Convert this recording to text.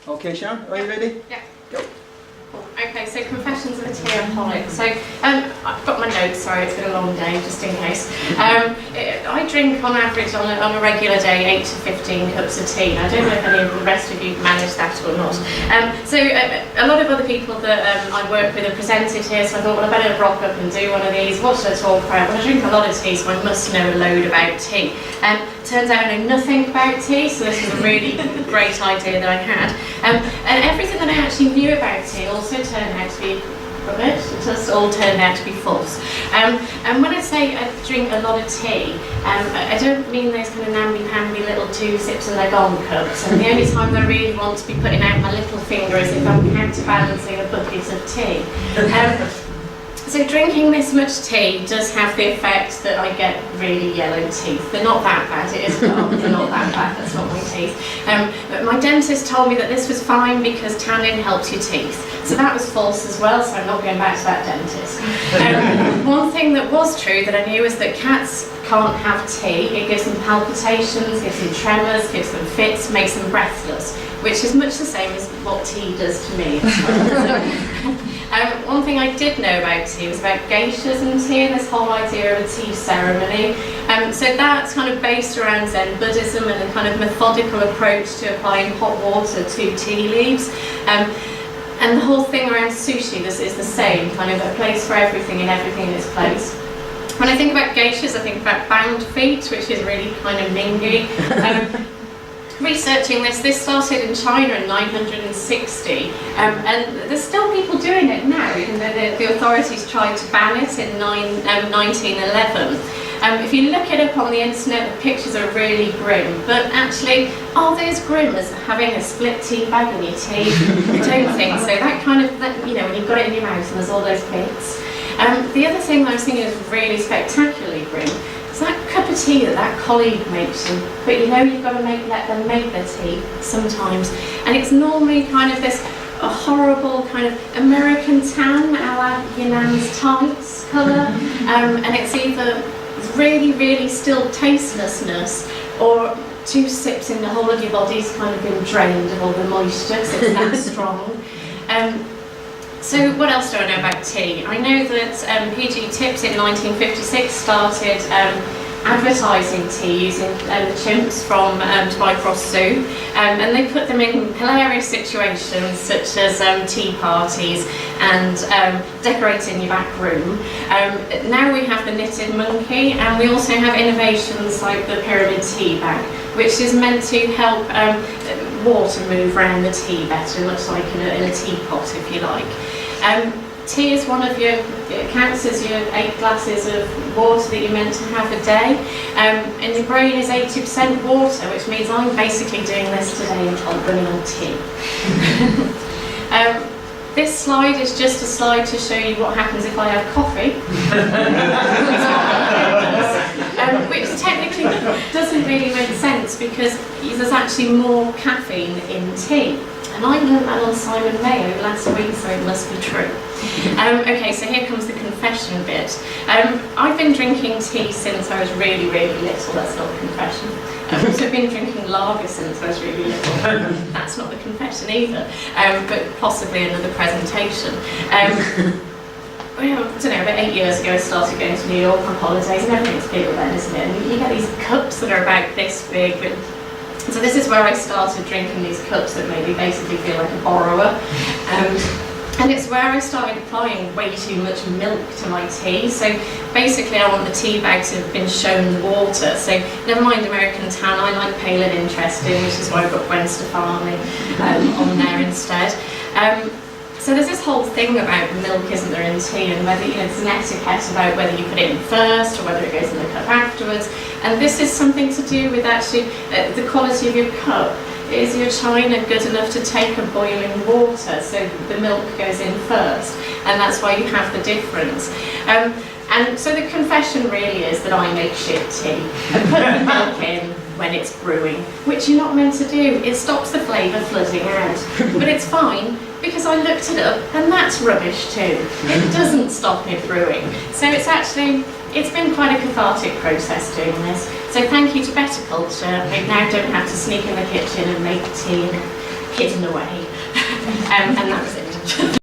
Okay, Sharon, are you ready? Yeah. Go. Okay, so confessions of a teaholic. So I've got my notes, sorry, it's been a long day, just in case. I drink on average on a regular day 8 to 15 cups of tea. I don't know if any of the rest of you manage that or not. A lot of other people that I work with are presented here, so I thought, well, I better rock up and do one of these. What should I talk about? Well, I drink a lot of tea, so I must know a load about tea. Turns out I know nothing about tea, so this was a really great idea that I had. And everything that I actually knew about tea also turned out to be rubbish. It just all turned out to be false. And when I say I drink a lot of tea, I don't mean those kind of namby-pamby little 2 sips and they're gone cups. And the only time I really want to be putting out my little finger is if I'm counterbalancing a bucket of tea. So drinking this much tea does have the effect that I get really yellow teeth. They're not that bad, it is dark, they're not that bad, that's not my teeth. But my dentist told me that this was fine because tannin helps your teeth. So that was false as well, so I'm not going back to that dentist. One thing that was true that I knew was that cats can't have tea. It gives them palpitations, gives them tremors, gives them fits, makes them breathless, which is much the same as what tea does to me. One thing I did know about tea was about geishas and tea and this whole idea of a tea ceremony. So that's kind of based around Zen Buddhism and a kind of methodical approach to applying hot water to tea leaves. And the whole thing around sushi is the same, kind of a place for everything and everything in its place. When I think about geishas, I think about bound feet, which is really kind of mingy. Researching this started in China in 960, and there's still people doing it now, even though the authorities tried to ban it in 1911. If you look it up on the internet, the pictures are really grim, but actually, are they as grim as having a split tea bag in your tea? I don't think so. That kind of, you know, when you've got it in your mouth and there's all those bits. The other thing that I was thinking is really spectacularly grim. It's that cup of tea that colleague makes you, but you know you've got to let them make their tea sometimes. And it's normally kind of this horrible kind of American tan, a la Yanan's tights colour, and it's either really, really still tastelessness or 2 sips and the whole of your body's kind of been drained of all the moisture because it's that strong. So what else do I know about tea? I know that PG Tips in 1956 started advertising tea using chimps from Dubai Cross Zoo, and they put them in hilarious situations such as tea parties and decorating your back room. Now we have the knitted monkey, and we also have innovations like the pyramid tea bag, which is meant to help water move around the tea better, much like in a teapot, if you like. Tea is it counts as your 8 glasses of water that you're meant to have a day, and your brain is 80% water, which means I'm basically doing this today and running on tea. This slide is just a slide to show you what happens if I have coffee, which technically doesn't really make sense because there's actually more caffeine in tea. And I learned that on Simon Mayo last week, so it must be true. Okay, so here comes the confession bit. I've been drinking tea since I was really, really little. That's not a confession. I've also been drinking lager since I was really little. That's not the confession either, but possibly another presentation. Well, I don't know, about 8 years ago I started going to New York on holidays, and everything's bigger then, isn't it? And you get these cups that are about this big. So this is where I started drinking these cups that made me basically feel like a borrower. And it's where I started applying way too much milk to my tea. So basically I want the tea bag to have been shown water. So never mind American tan, I like pale and interesting, which is why I've got Gwen Stefani on there instead. So there's this whole thing about milk, isn't there, in tea, and whether, you know, there's an etiquette about whether you put it in first or whether it goes in the cup afterwards. And this is something to do with actually the quality of your cup. Is your china good enough to take a boiling water? So the milk goes in first, and that's why you have the difference. And so the confession really is that I make shit tea. I put the milk in when it's brewing, which you're not meant to do. It stops the flavour flooding out. But it's fine, because I looked it up, and that's rubbish too. It doesn't stop it brewing. So it's been quite a cathartic process doing this. So thank you to Better Culture. I now don't have to sneak in the kitchen and make tea hidden away. And that was it.